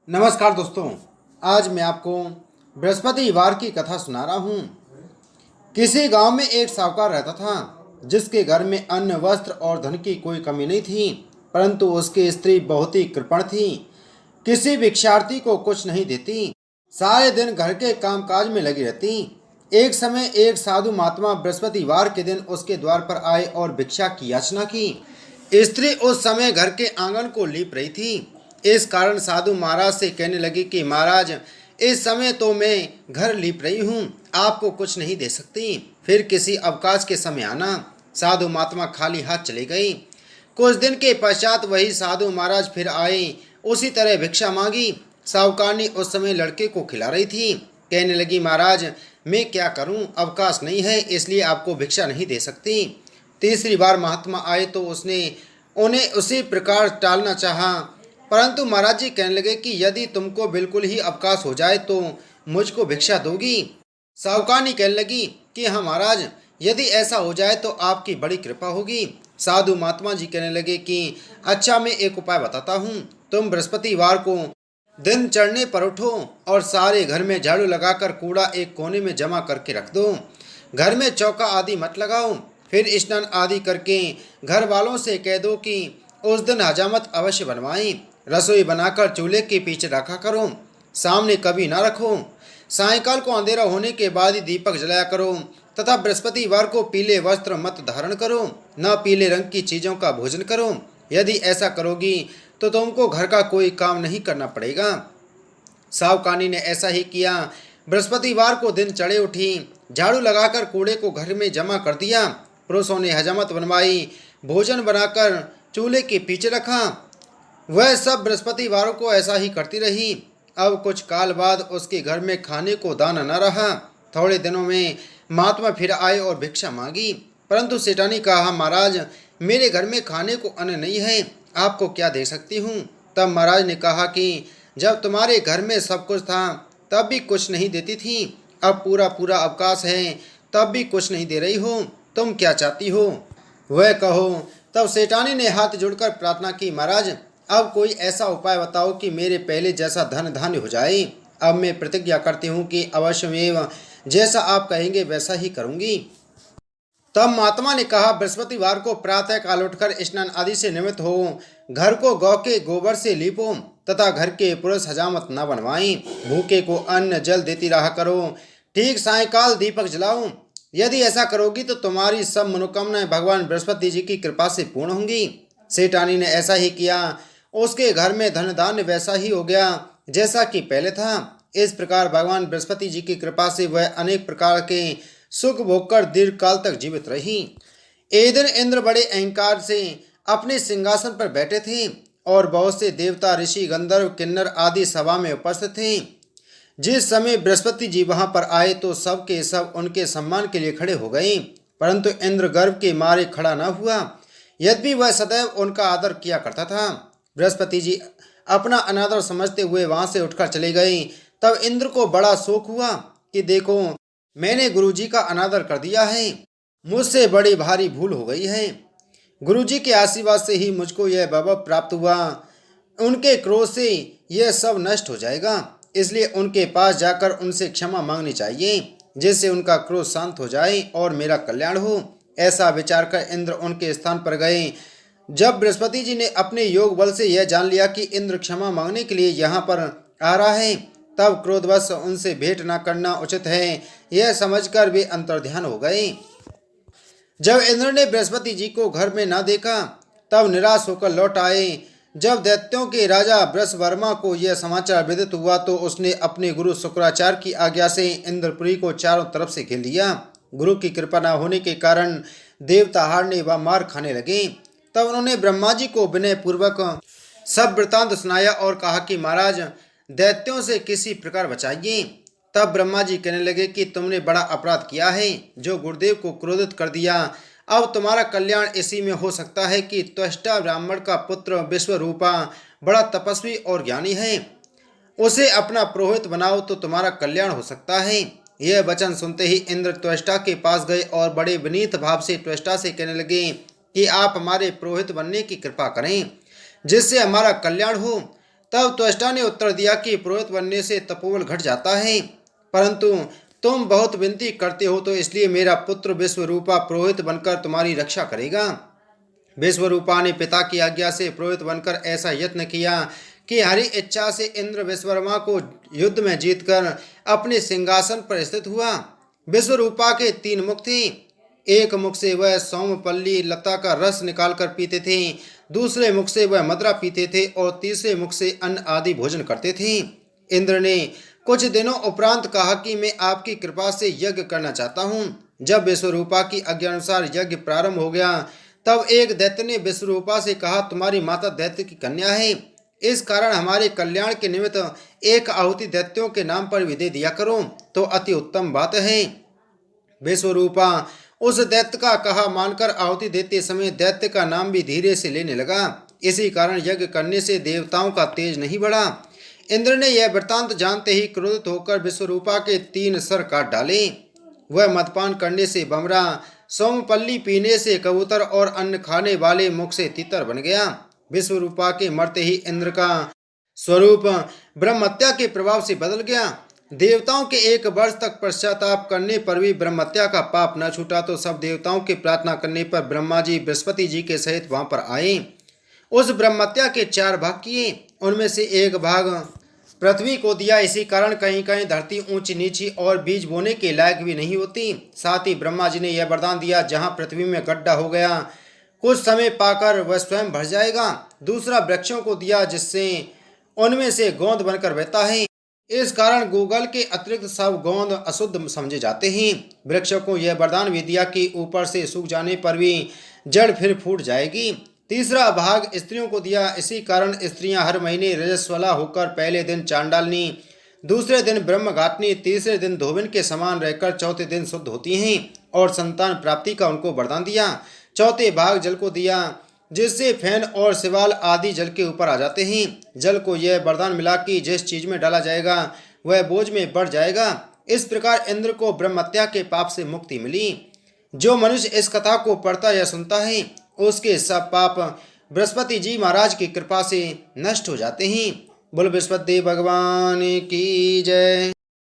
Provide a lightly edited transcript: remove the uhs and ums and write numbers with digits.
नमस्कार दोस्तों, आज मैं आपको बृहस्पतिवार की कथा सुना रहा हूँ। किसी गांव में एक साहूकार रहता था जिसके घर में अन्न, वस्त्र और धन की कोई कमी नहीं थी, परंतु उसकी स्त्री बहुत ही कृपण थी। किसी भिक्षार्थी को कुछ नहीं देती, सारे दिन घर के कामकाज में लगी रहती। एक समय एक साधु महात्मा बृहस्पतिवार के दिन उसके द्वार पर आए और भिक्षा की याचना की। स्त्री उस समय घर के आंगन को लीप रही थी। इस कारण साधु महाराज से कहने लगी कि महाराज, इस समय तो मैं घर लीप रही हूँ, आपको कुछ नहीं दे सकती, फिर किसी अवकाश के समय आना। साधु महात्मा खाली हाथ चले गई। कुछ दिन के पश्चात वही साधु महाराज फिर आए, उसी तरह भिक्षा मांगी। साहूकारनी उस समय लड़के को खिला रही थी। कहने लगी, महाराज मैं क्या करूं, अवकाश नहीं है, इसलिए आपको भिक्षा नहीं दे सकती। तीसरी बार महात्मा आए तो उसने उन्हें उसी प्रकार टालना चाहा, परंतु महाराज जी कहने लगे कि यदि तुमको बिल्कुल ही अवकाश हो जाए तो मुझको भिक्षा दोगी। साहूकारनी कहने लगी कि हाँ महाराज, यदि ऐसा हो जाए तो आपकी बड़ी कृपा होगी। साधु महात्मा जी कहने लगे कि अच्छा, मैं एक उपाय बताता हूँ। तुम बृहस्पतिवार को दिन चढ़ने पर उठो और सारे घर में झाड़ू लगाकर कूड़ा एक कोने में जमा करके रख दो। घर में चौका आदि मत लगाओ। फिर स्नान आदि करके घर वालों से कह दो कि उस दिन हजामत अवश्य बनवाएं। रसोई बनाकर चूल्हे के पीछे रखा करो, सामने कभी ना रखो। सायंकाल को अंधेरा होने के बाद ही दीपक जलाया करो तथा बृहस्पतिवार को पीले वस्त्र मत धारण करो, न पीले रंग की चीज़ों का भोजन करो। यदि ऐसा करोगी तो तुमको घर का कोई काम नहीं करना पड़ेगा। साहूकारनी ने ऐसा ही किया। बृहस्पतिवार को दिन चढ़े उठी, झाड़ू लगाकर कूड़े को घर में जमा कर दिया। पुरुषों ने हजामत बनवाई, भोजन बनाकर चूल्हे के पीछे रखा। वह सब बृहस्पतिवारों को ऐसा ही करती रही। अब कुछ काल बाद उसके घर में खाने को दाना न रहा। थोड़े दिनों में महात्मा फिर आए और भिक्षा मांगी, परंतु सेठानी कहा, महाराज मेरे घर में खाने को अन्न नहीं है, आपको क्या दे सकती हूँ। तब महाराज ने कहा कि जब तुम्हारे घर में सब कुछ था तब भी कुछ नहीं देती थी, अब पूरा पूरा अवकाश है तब भी कुछ नहीं दे रही हो, तुम क्या चाहती हो वह कहो। तब सेठानी ने हाथ जोड़कर प्रार्थना की, महाराज अब कोई ऐसा उपाय बताओ कि मेरे पहले जैसा धन धान्य हो जाए। अब मैं प्रतिज्ञा करती हूँ कि अवश्यमेव जैसा आप कहेंगे वैसा ही करूँगी। तब महात्मा ने कहा, बृहस्पतिवार को प्रातः काल उठकर स्नान आदि से निवृत्त हो, घर को गौ के गोबर से लीपो तथा घर के पुरुष हजामत न बनवाएं। भूखे को अन्न जल देती रहा करो। ठीक सायंकाल दीपक जलाओ। यदि ऐसा करोगी तो तुम्हारी सब मनोकामनाएं भगवान बृहस्पति जी की कृपा से पूर्ण होंगी। सेठानी ने ऐसा ही किया। उसके घर में धन धान्य वैसा ही हो गया जैसा कि पहले था। इस प्रकार भगवान बृहस्पति जी की कृपा से वह अनेक प्रकार के सुख भोग कर दीर्घ काल तक जीवित रही। एक दिन इंद्र बड़े अहंकार से अपने सिंहासन पर बैठे थे और बहुत से देवता, ऋषि, गंधर्व, किन्नर आदि सभा में उपस्थित थे। जिस समय बृहस्पति जी वहां पर आए तो सब के सब उनके सम्मान के लिए खड़े हो गए, परंतु इंद्र गर्व के मारे खड़ा न हुआ, यद्यपि वह सदैव उनका आदर किया करता था। बृहस्पति जी अपना अनादर समझते हुए वहां से उठकर चले गए। तब इंद्र को बड़ा शोक हुआ कि देखो, मैंने गुरुजी का अनादर कर दिया है, मुझसे बड़ी भारी भूल हो गई है। गुरुजी के आशीर्वाद से ही मुझको यह वैभव प्राप्त हुआ, उनके क्रोध से यह सब नष्ट हो जाएगा, इसलिए उनके पास जाकर उनसे क्षमा मांगनी चाहिए, जिससे उनका क्रोध शांत हो जाए और मेरा कल्याण हो। ऐसा विचार कर इंद्र उनके स्थान पर गए। जब बृहस्पति जी ने अपने योग बल से यह जान लिया कि इंद्र क्षमा मांगने के लिए यहाँ पर आ रहा है, तब क्रोधवश उनसे भेंट न करना उचित है, यह समझकर वे अंतर्ध्यान हो गए। जब इंद्र ने बृहस्पति जी को घर में न देखा तब निराश होकर लौट आए। जब दैत्यों के राजा बृहस्पवर्मा को यह समाचार विदित हुआ तो उसने अपने गुरु शुक्राचार्य की आज्ञा से इंद्रपुरी को चारों तरफ से घेर लिया। गुरु की कृपा न होने के कारण देवता हारने व मार खाने लगे। तब उन्होंने ब्रह्मा जी को विनय पूर्वक सब वृतांत सुनाया और कहा कि महाराज दैत्यों से किसी प्रकार बचाइए। तब ब्रह्मा जी कहने लगे कि तुमने बड़ा अपराध किया है, जो गुरुदेव को क्रोधित कर दिया। अब तुम्हारा कल्याण इसी में हो सकता है कि त्वष्टा ब्राह्मण का पुत्र विश्वरूपा बड़ा तपस्वी और ज्ञानी है, उसे अपना पुरोहित बनाओ तो तुम्हारा कल्याण हो सकता है। यह वचन सुनते ही इंद्र त्वष्टा के पास गए और बड़े विनीत भाव से त्वष्टा से कहने लगे कि आप हमारे पुरोहित बनने की कृपा करें, जिससे हमारा कल्याण हो। तब त्वष्टा ने उत्तर दिया कि पुरोहित बनने से तपोबल घट जाता है, परंतु तुम बहुत विनती करते हो तो इसलिए मेरा पुत्र विश्वरूपा पुरोहित बनकर तुम्हारी रक्षा करेगा। विश्वरूपा ने पिता की आज्ञा से पुरोहित बनकर ऐसा यत्न किया कि हरि इच्छा से इंद्र विश्वकर्मा को युद्ध में जीतकर अपने सिंहासन पर स्थित हुआ। विश्वरूपा के 3 मुख थे। एक मुख से वह सौमपल्ली लता का रस निकालकर पीते थे, दूसरे मुख से वह मदिरा पीते थे और तीसरे मुख से अन्न आदि भोजन करते थे। इंद्र ने कुछ दिनों उपरांत कहा कि मैं आपकी कृपा से यज्ञ करना चाहता हूँ। जब विश्वरूपा की आज्ञा अनुसार यज्ञ प्रारंभ हो गया, तब एक दैत्य ने विश्वरूपा से कहा, तुम्हारी माता दैत्य की कन्या है, इस कारण हमारे कल्याण के निमित्त एक आहुति दैत्यों के नाम पर भी दे दिया करो तो अति उत्तम बात है। विश्वरूपा उस दैत्य का कहा मानकर आहुति देते समय दैत्य का नाम भी धीरे से लेने लगा। इसी कारण यज्ञ करने से देवताओं का तेज नहीं बढ़ा। इंद्र ने यह वृत्तांत जानते ही क्रोधित होकर विश्वरूपा के 3 सर काट डाले। वह मदपान करने से बमरा, सोमपल्ली पीने से कबूतर और अन्न खाने वाले मुख से तीतर बन गया। विश्वरूपा के मरते ही इंद्र का स्वरूप ब्रह्महत्या के प्रभाव से बदल गया। देवताओं के 1 वर्ष तक पश्चाताप करने पर भी ब्रह्महत्या का पाप न छूटा तो सब देवताओं के प्रार्थना करने पर ब्रह्मा जी बृहस्पति जी के सहित वहां पर आए। उस ब्रह्महत्या के 4 भाग किए, उनमें से 1 भाग पृथ्वी को दिया। इसी कारण कहीं कहीं धरती ऊंची नीची और बीज बोने के लायक भी नहीं होती। साथ ही ब्रह्मा जी ने यह वरदान दिया, जहां पृथ्वी में गड्ढा हो गया कुछ समय पाकर वह स्वयं भर जाएगा। दूसरा वृक्षों को दिया, जिससे उनमें से गोंद बनकर बहता है। इस कारण गूगल के अतिरिक्त सब गोंद अशुद्ध समझे जाते हैं। वृक्षों को यह वरदान भी दिया कि ऊपर से सूख जाने पर भी जड़ फिर फूट जाएगी। तीसरा भाग स्त्रियों को दिया। इसी कारण स्त्रियां हर महीने रजस्वला होकर पहले दिन चांडालनी, दूसरे दिन ब्रह्मघातनी, तीसरे दिन धोबिन के समान रहकर चौथे दिन शुद्ध होती हैं और संतान प्राप्ति का उनको वरदान दिया। चौथे भाग जल को दिया, जिससे फैन और सिवाल आदि जल के ऊपर आ जाते हैं। जल को यह वरदान मिला कि जिस चीज में डाला जाएगा वह बोझ में बढ़ जाएगा। इस प्रकार इंद्र को ब्रह्महत्या के पाप से मुक्ति मिली। जो मनुष्य इस कथा को पढ़ता या सुनता है उसके सब पाप बृहस्पति जी महाराज की कृपा से नष्ट हो जाते हैं। बोल बृहस्पति भगवान की जय।